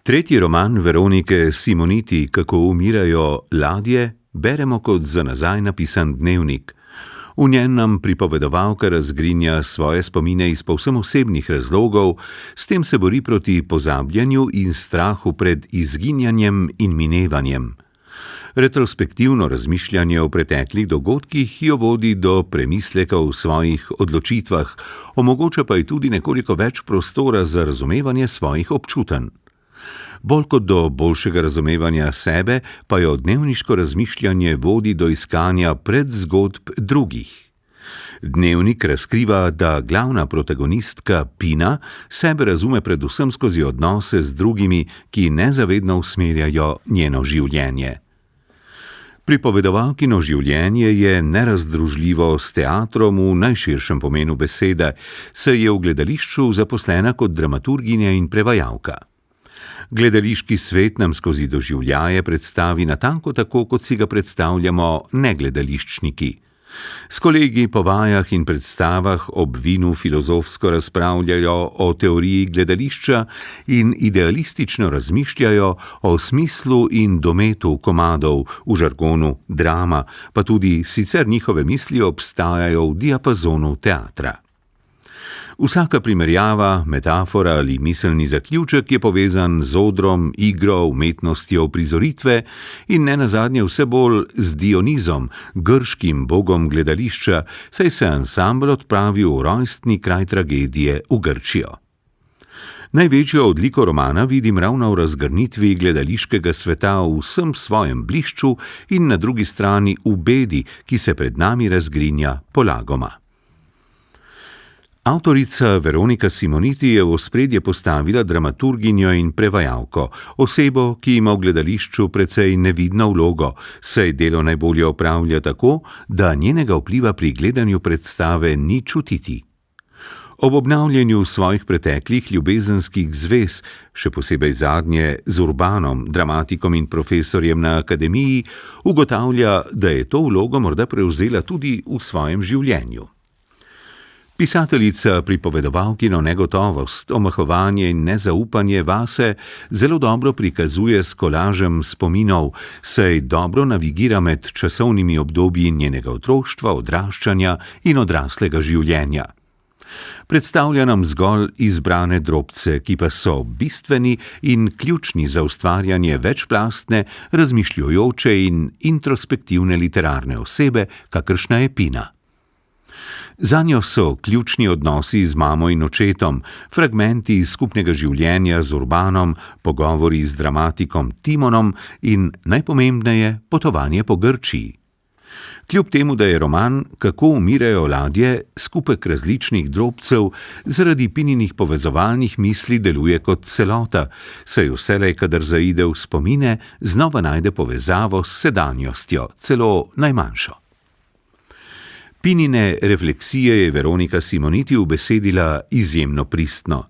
Tretji roman Veronike Simoniti, Kako umirajo ladje, beremo kot za nazaj napisan dnevnik. V njem nam pripovedovalka razgrinja svoje spomine iz povsem osebnih razlogov, s tem se bori proti pozabljanju in strahu pred izginjanjem in minevanjem. Retrospektivno razmišljanje o preteklih dogodkih jo vodi do premisleka v svojih odločitvah, omogoča pa ji tudi nekoliko več prostora za razumevanje svojih občutenj. Bolj kot do boljšega razumevanja sebe, pa jo dnevniško razmišljanje vodi do iskanja predzgodb drugih. Dnevnik razkriva, da glavna protagonistka Pina sebe razume predvsem skozi odnose z drugimi, ki nezavedno usmerjajo njeno življenje. Pripovedovalkino življenje je nerazdružljivo s teatrom v najširšem pomenu besede, saj je v gledališču zaposlena kot dramaturginja in prevajalka. Gledališki svet nam skozi doživljaje predstavi natanko tako, kot si ga predstavljamo negledališčniki. S kolegi po vajah in predstavah ob vinu filozofsko razpravljajo o teoriji gledališča in idealistično razmišljajo o smislu in dometu komadov v žargonu drama, pa tudi sicer njihove misli obstajajo v diapazonu teatra. Vsaka primerjava, metafora ali miselni zaključek je povezan z odrom, igro, umetnostjo uprizoritve in nenazadnje vse bolj z Dionizom, grškim bogom gledališča, saj se ansambel odpravi v rojstni kraj tragedije v Grčijo. Največjo odliko romana vidim ravno v razgrnitvi gledališkega sveta v vsem svojem blišču in na drugi strani v bedi, ki se pred nami razgrinja polagoma. Avtorica Veronika Simoniti je v ospredje postavila dramaturginjo in prevajalko, osebo, ki ima v gledališču precej nevidno vlogo, saj delo najbolje opravlja tako, da njenega vpliva pri gledanju predstave ni čutiti. Ob obnavljanju svojih preteklih ljubezenskih zvez, še posebej zadnje z Urbanom, dramatikom in profesorjem na akademiji, ugotavlja, da je to vlogo morda prevzela tudi v svojem življenju. Pisateljica pripovedovalkino negotovost, omahovanje in nezaupanje vase zelo dobro prikazuje s kolažem spominov, saj dobro navigira med časovnimi obdobji njenega otroštva, odraščanja in odraslega življenja. Predstavlja nam zgolj izbrane drobce, ki pa so bistveni in ključni za ustvarjanje večplastne, razmišljujoče in introspektivne literarne osebe, kakršna je Pina. Zanjo so ključni odnosi z mamo in očetom, fragmenti iz skupnega življenja z Urbanom, pogovori z dramatikom Timonom in, najpomembneje, potovanje po Grčiji. Kljub temu, da je roman Kako umirajo ladje skupek različnih drobcev, zaradi Pininih povezovalnih misli deluje kot celota, saj vselej, kadar zaide v spomine, znova najde povezavo s sedanjostjo, celo najmanjšo. Pinine refleksije je Veronika Simoniti ubesedila izjemno pristno.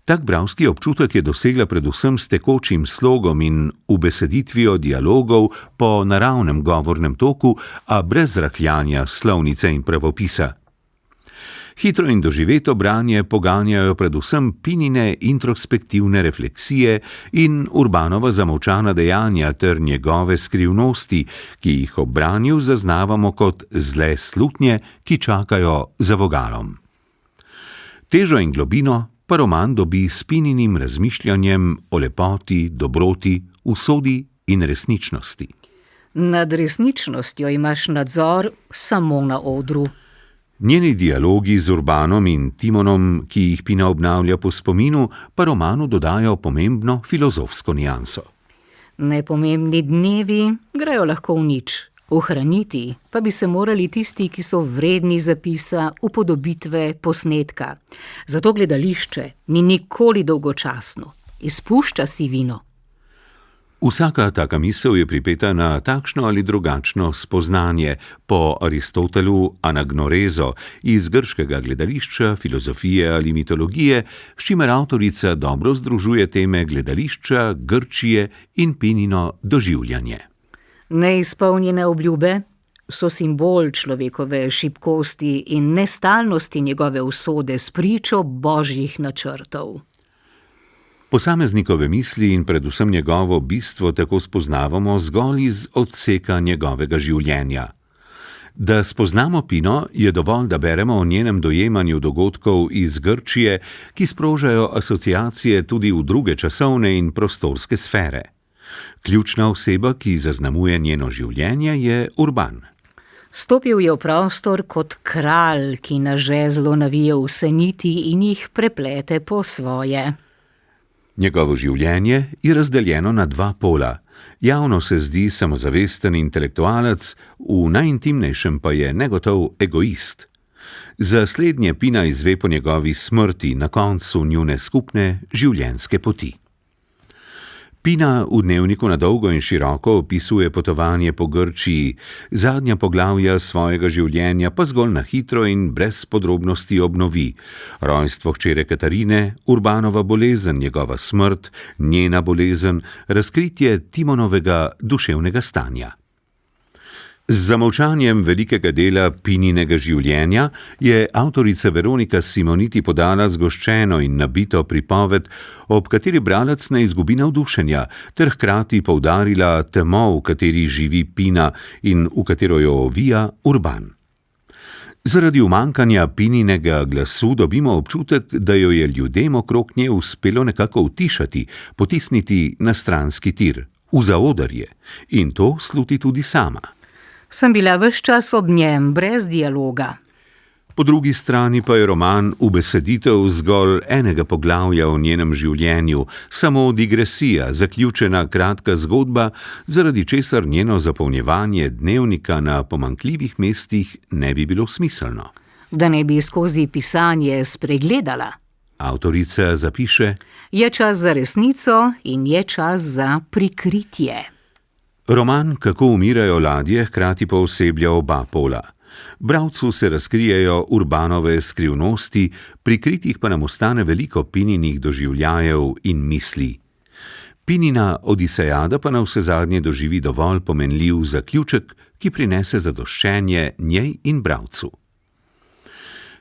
Tak bralski občutek je dosegla predvsem s tekočim slogom in ubeseditvijo dialogov po naravnem govornem toku, a brez rahljanja slovnice in pravopisa. Hitro in doživeto branje poganjajo predvsem Pinine introspektivne refleksije in Urbanova zamolčana dejanja ter njegove skrivnosti, ki jih ob branju zaznavamo kot zle slutnje, ki čakajo za vogalom. Težo in globino pa roman dobi s Pininim razmišljanjem o lepoti, dobroti, usodi in resničnosti. Nad resničnostjo imaš nadzor samo na odru. Njeni dialogi z Urbanom in Timonom, ki jih Pina obnavlja po spominu, pa romanu dodajo pomembno filozofsko nianso. Nepomembni dnevi grejo lahko v nič. Ohraniti pa bi se morali tisti, ki so vredni zapisa, upodobitve, posnetka. Zato gledališče ni nikoli dolgočasno. Izpušča sivino. Vsaka taka misel je pripeta na takšno ali drugačno spoznanje, po Aristotelu anagnorezo, iz grškega gledališča, filozofije ali mitologije, s čimer avtorica dobro združuje teme gledališča, Grčije in Pinino doživljanje. Neizpolnjene obljube so simbol človekove šibkosti in nestalnosti njegove usode s pričo božjih načrtov. Posameznikove misli in predvsem njegovo bistvo tako spoznavamo zgolj iz odseka njegovega življenja. Da spoznamo Pino, je dovolj, da beremo o njenem dojemanju dogodkov iz Grčije, ki sprožajo asociacije tudi v druge časovne in prostorske sfere. Ključna oseba, ki zaznamuje njeno življenje, je Urban. Stopil je v prostor kot kralj, ki na žezlo navije vse niti in jih preplete po svoje. Njegovo življenje je razdeljeno na dva pola. Javno se zdi samozavesten intelektualec, v najintimnejšem pa je negotov egoist. Za slednje Pina izve po njegovi smrti na koncu njune skupne življenjske poti. Pina v dnevniku na dolgo in široko opisuje potovanje po Grčiji, zadnja poglavja svojega življenja pa zgolj na hitro in brez podrobnosti obnovi. Rojstvo hčere Katarine, Urbanova bolezen, njegova smrt, njena bolezen, razkritje Timonovega duševnega stanja. Z zamolčanjem velikega dela Pininega življenja je avtorica Veronika Simoniti podala zgoščeno in nabito pripoved, ob kateri bralec ne izgubi navdušenja, ter hkrati poudarila temo, v kateri živi Pina in v katero jo ovija Urban. Zaradi umanjkanja Pininega glasu dobimo občutek, da jo je ljudem okrog nje uspelo nekako utišati, potisniti na stranski tir, v zaodrje, in to sluti tudi sama. Sem bila ves čas ob njem, brez dialoga. Po drugi strani pa je roman ubeseditev zgolj enega poglavja o njenem življenju, samo digresija, zaključena kratka zgodba, zaradi česar njeno zapolnjevanje dnevnika na pomanjkljivih mestih ne bi bilo smiselno. Da ne bi skozi pisanje spregledala. Avtorica zapiše: Je čas za resnico in je čas za prikritje. Roman Kako umirajo ladje hkrati pooseblja oba pola. Bralcu se razkrijejo Urbanove skrivnosti, prikritih pa nam ostane veliko Pininih doživljajev in misli. Pinina Odisejada pa navsezadnje doživi dovolj pomenljiv zaključek, ki prinese zadoščenje njej in bralcu.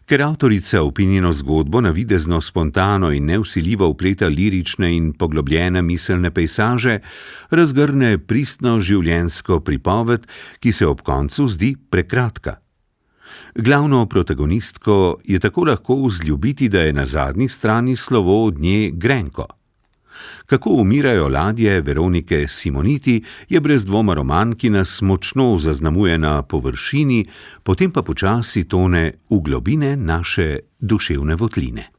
Ker avtorica v Pinino zgodbo navidezno spontano in nevsiljivo vpleta lirične in poglobljene miselne pejsaže, razgrne pristno življenjsko pripoved, ki se ob koncu zdi prekratka. Glavno protagonistko je tako lahko vzljubiti, da je na zadnji strani slovo od nje grenko. Kako umirajo ladje Veronike Simoniti je brez dvoma roman, ki nas močno zaznamuje na površini, potem pa počasi tone v globine naše duševne votline.